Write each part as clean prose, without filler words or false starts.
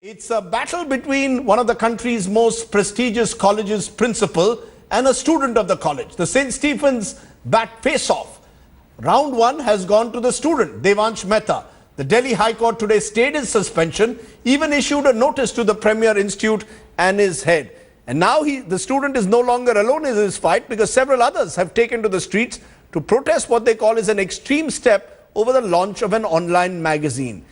It's a battle between one of the country's most prestigious college's principal and a student of the college. The St. Stephen's bat face-off. Round one has gone to the student, Devansh Mehta. The Delhi High Court today stayed his suspension, even issued a notice to the Premier Institute and his head. And now the student is no longer alone in his fight because several others have taken to the streets to protest what they call is an extreme step over the launch of an online magazine.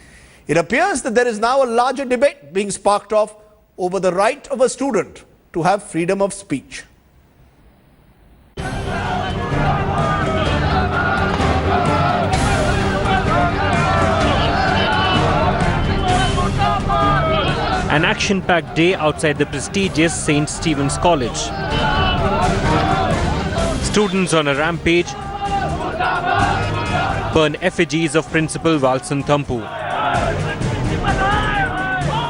It appears that there is now a larger debate being sparked off over the right of a student to have freedom of speech. An action-packed day outside the prestigious St. Stephen's College. Students on a rampage burn effigies of Principal Thampu.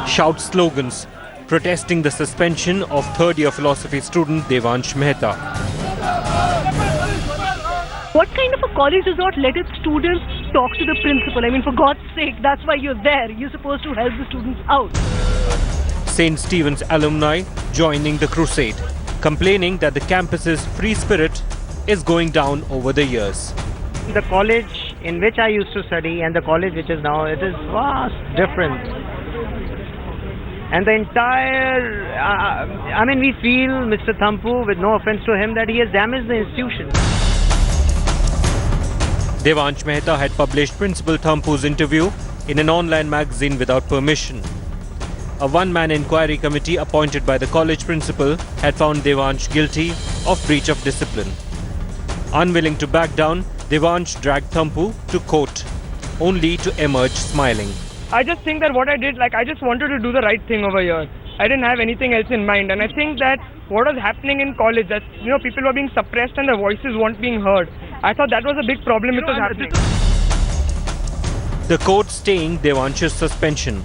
Shout slogans protesting the suspension of third-year philosophy student Devansh Mehta. What kind of a college does not let its students talk to the principal? I mean, for God's sake, that's why you're there. You're supposed to help the students out. St. Stephen's alumni joining the crusade, complaining that the campus's free spirit is going down over the years. The college in which I used to study and the college which is now, it is vast different. And the entire, we feel Mr. Thampu, with no offense to him, that he has damaged the institution. Devansh Mehta had published Principal Thampu's interview in an online magazine without permission. A one-man inquiry committee appointed by the college principal had found Devansh guilty of breach of discipline. Unwilling to back down, Devansh dragged Thampu to court, only to emerge smiling. I just think that what I did, I just wanted to do the right thing over here. I didn't have anything else in mind. And I think that what was happening in college, that, people were being suppressed and their voices weren't being heard. I thought that was a big problem which was happening. The court staying Devansh's suspension,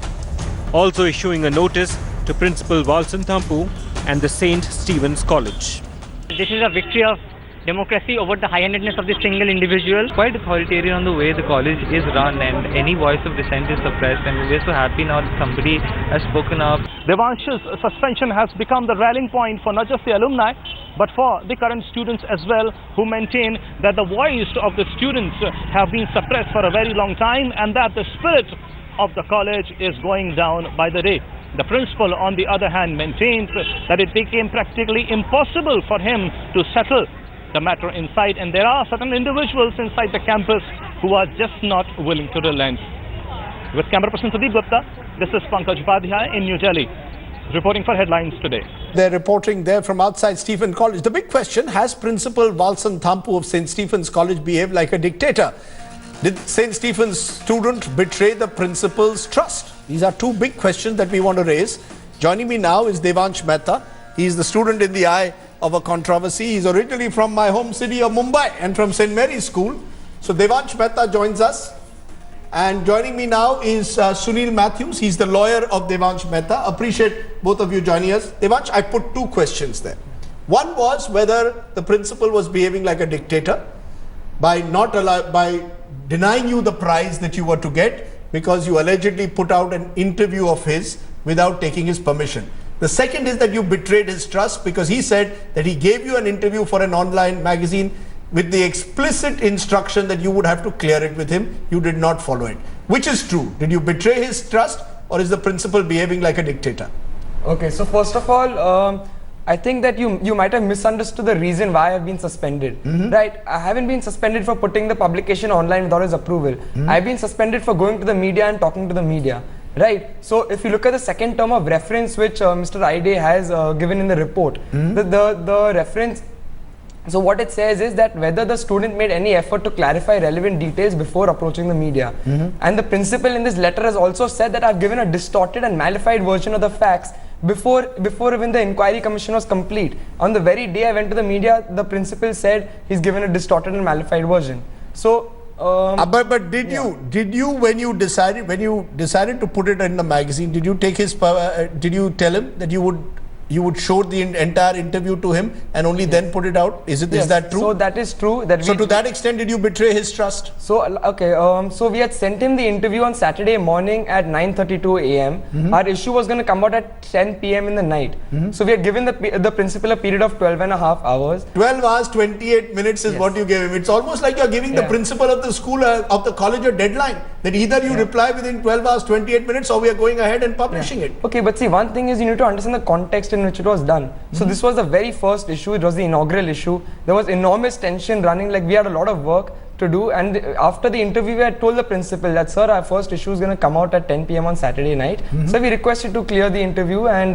also issuing a notice to Principal Thampu and the St. Stephen's College. This is a victory of democracy over the high-handedness of this single individual. Quite authoritarian on the way the college is run, and any voice of dissent is suppressed, and we're so happy now that somebody has spoken up. Devansh's suspension has become the rallying point for not just the alumni, but for the current students as well, who maintain that the voice of the students have been suppressed for a very long time and that the spirit of the college is going down by the day. The principal, on the other hand, maintains that it became practically impossible for him to settle the matter inside, and there are certain individuals inside the campus who are just not willing to relent. With camera person Rajdeep, this is Pankaj Upadhyay in New Delhi, reporting for Headlines Today. They're reporting there from outside Stephen College. The big question, has Principal Thampu of St. Stephen's College behaved like a dictator? Did St. Stephen's student betray the principal's trust? These are two big questions that we want to raise. Joining me now is Devansh Mehta. He is the student in the eye of a controversy. He's originally from my home city of Mumbai and from St. Mary's School. So Devansh Mehta joins us. And joining me now is Sunil Matthews. He's the lawyer of Devansh Mehta. Appreciate both of you joining us. Devansh, I put two questions there. One was whether the principal was behaving like a dictator by denying you the prize that you were to get because you allegedly put out an interview of his without taking his permission. The second is that you betrayed his trust because he said that he gave you an interview for an online magazine with the explicit instruction that you would have to clear it with him. You did not follow it. Which is true? Did you betray his trust, or is the principal behaving like a dictator? Okay, so first of all, I think that you might have misunderstood the reason why I've been suspended. Right? I haven't been suspended for putting the publication online without his approval. I've been suspended for going to the media and talking to the media. Right. So if you look at the second term of reference which Mr. Rajdeep has given in the report, the reference, so what it says is that whether the student made any effort to clarify relevant details before approaching the media. And the principal in this letter has also said that I've given a distorted and malified version of the facts before even the inquiry commission was complete. On the very day I went to the media, the principal said he's given a distorted and malified version. So but did you when you decided to put it in the magazine, did you take his did you tell him that you you would show the entire interview to him and only then put it out? Is that true? So that is true. So to that extent, did you betray his trust? So okay, so we had sent him the interview on Saturday morning at 9:32 a.m. Our issue was going to come out at 10 p.m. in the night. So we had given the principal a period of 12.5 hours. 12 hours 28 minutes is what you gave him. It's almost like you're giving the principal of the school of the college a deadline that either you reply within 12 hours 28 minutes or we are going ahead and publishing it. Okay, but see, one thing is you need to understand the context in which it was done. So this was the very first issue. It was the inaugural issue. There was enormous tension running. Like, we had a lot of work to do, and after the interview we had told the principal that, sir, our first issue is going to come out at 10 p.m. on Saturday night. So we requested to clear the interview and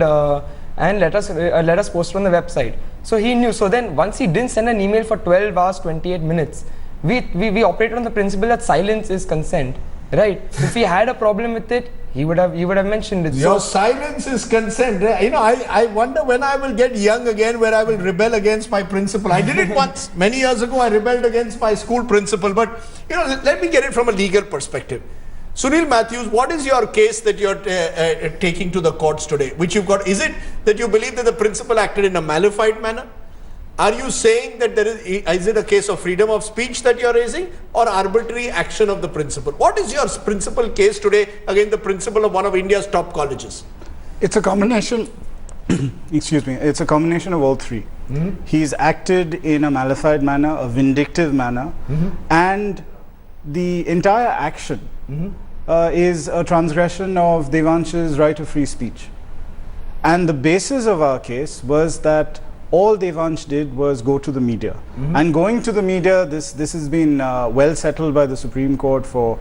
let us post it on the website. So he knew. So then once he didn't send an email for 12 hours 28 minutes, we operated on the principle that silence is consent, right? If he had a problem with it, he would have mentioned it. Your silence is consent. You know, I wonder when I will get young again, where I will rebel against my principal. I did it once, many years ago. I rebelled against my school principal. But you know, let me get it from a legal perspective. Sunil Matthews, what is your case that you're taking to the courts today? Which you've got? Is it that you believe that the principal acted in a malified manner? Are you saying that there is it a case of freedom of speech that you're raising, or arbitrary action of the principal? What is your principal case today against the principal of one of India's top colleges? It's a combination, excuse me, it's a combination of all three. He's acted in a malified manner, a vindictive manner, and the entire action is a transgression of Devansh's right of free speech. And the basis of our case was that all Devansh did was go to the media. And going to the media, this has been well settled by the Supreme Court for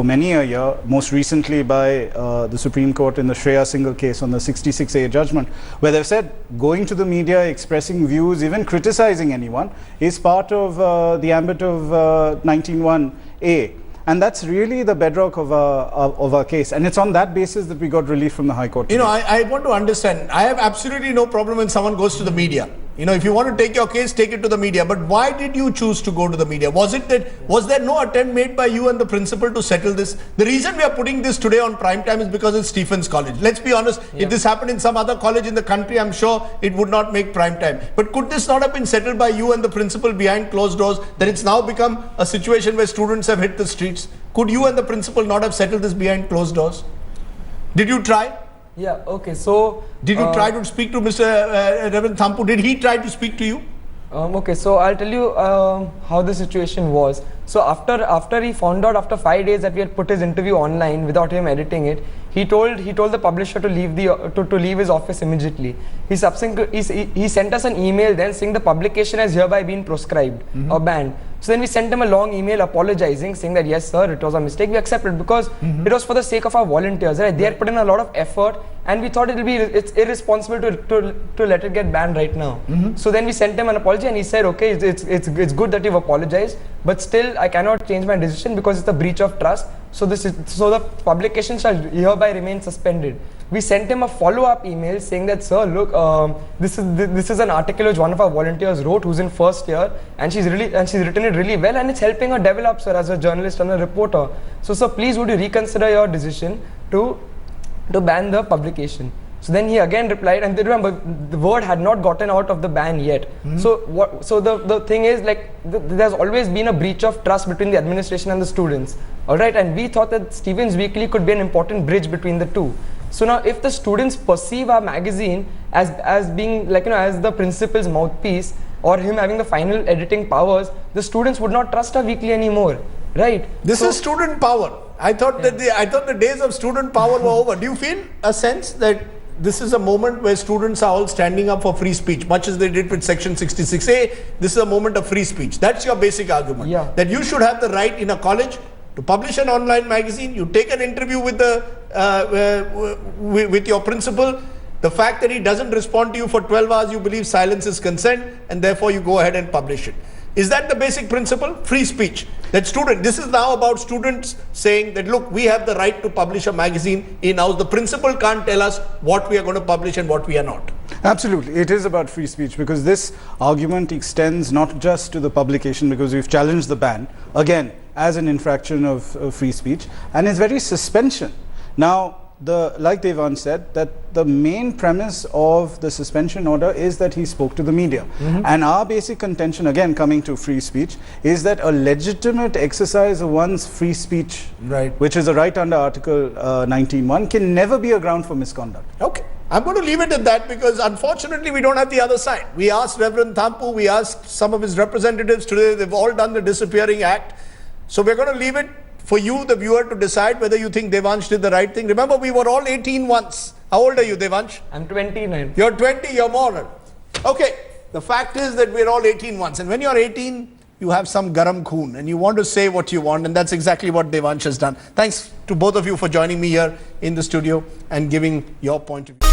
many a year, most recently by the Supreme Court in the Shreya Singhal case on the 66A judgment, where they've said going to the media, expressing views, even criticizing anyone, is part of the ambit of 19(1)A. And that's really the bedrock of our case. And it's on that basis that we got relief from the High Court. You know, I want to understand. I have absolutely no problem when someone goes to the media. You know, if you want to take your case, take it to the media. But why did you choose to go to the media? Was there no attempt made by you and the principal to settle this? The reason we are putting this today on prime time is because it's Stephen's college. Let's be honest. If this happened in some other college in the country, I'm sure it would not make prime time. But could this not have been settled by you and the principal behind closed doors? That it's now become a situation where students have hit the streets. Could you and the principal not have settled this behind closed doors? Did you try? Yeah, okay, so... Did you try to speak to Mr. Reverend Thampu? Did he try to speak to you? Okay, so I'll tell you how the situation was. So after he found out after 5 days that we had put his interview online without him editing it, he told the publisher to leave to leave his office immediately. He sent us an email then saying the publication has hereby been proscribed or banned. So then we sent him a long email apologizing, saying that yes sir, it was a mistake. We accepted because it was for the sake of our volunteers, right? They had put in a lot of effort, and we thought it's irresponsible to let it get banned right now. So then we sent him an apology, and he said, okay, it's good that you've apologized, but still I cannot change my decision because it's a breach of trust. So the publication shall hereby remain suspended. We sent him a follow-up email saying that, sir, look, this is an article which one of our volunteers wrote, who's in first year, and she's written it really well, and it's helping her develop, sir, as a journalist and a reporter. So sir, please would you reconsider your decision to ban the publication? So then he again replied, and remember, the word had not gotten out of the ban yet. So the thing is, like, there's always been a breach of trust between the administration and the students. All right, and we thought that Stephen's Weekly could be an important bridge between the two. So now, if the students perceive our magazine as being, like, you know, as the principal's mouthpiece, or him having the final editing powers, the students would not trust our weekly anymore, right? This is student power. I thought that the days of student power were over. Do you feel a sense that this is a moment where students are all standing up for free speech, much as they did with Section 66A? This is a moment of free speech. That's your basic argument. Yeah. That you should have the right in a college to publish an online magazine. You take an interview with with your principal. The fact that he doesn't respond to you for 12 hours, you believe silence is consent, and therefore you go ahead and publish it. Is that the basic principle? Free speech. That this is now about students saying that, look, we have the right to publish a magazine in-house. The principal can't tell us what we are going to publish and what we are not. Absolutely. It is about free speech, because this argument extends not just to the publication, because we've challenged the ban, again, as an infraction of free speech, and its very suspension. Now, like Devansh said, that the main premise of the suspension order is that he spoke to the media. And our basic contention, again coming to free speech, is that a legitimate exercise of one's free speech, which is a right under Article 19(1), can never be a ground for misconduct. Okay. I'm going to leave it at that because unfortunately we don't have the other side. We asked Reverend Thampu, we asked some of his representatives today, they've all done the disappearing act. So we're going to leave it for you, the viewer, to decide whether you think Devansh did the right thing. Remember, we were all 18 once. How old are you, Devansh? I'm 29. You're 20, you're moral. Okay, the fact is that we're all 18 once. And when you're 18, you have some garam khoon and you want to say what you want. And that's exactly what Devansh has done. Thanks to both of you for joining me here in the studio and giving your point of view.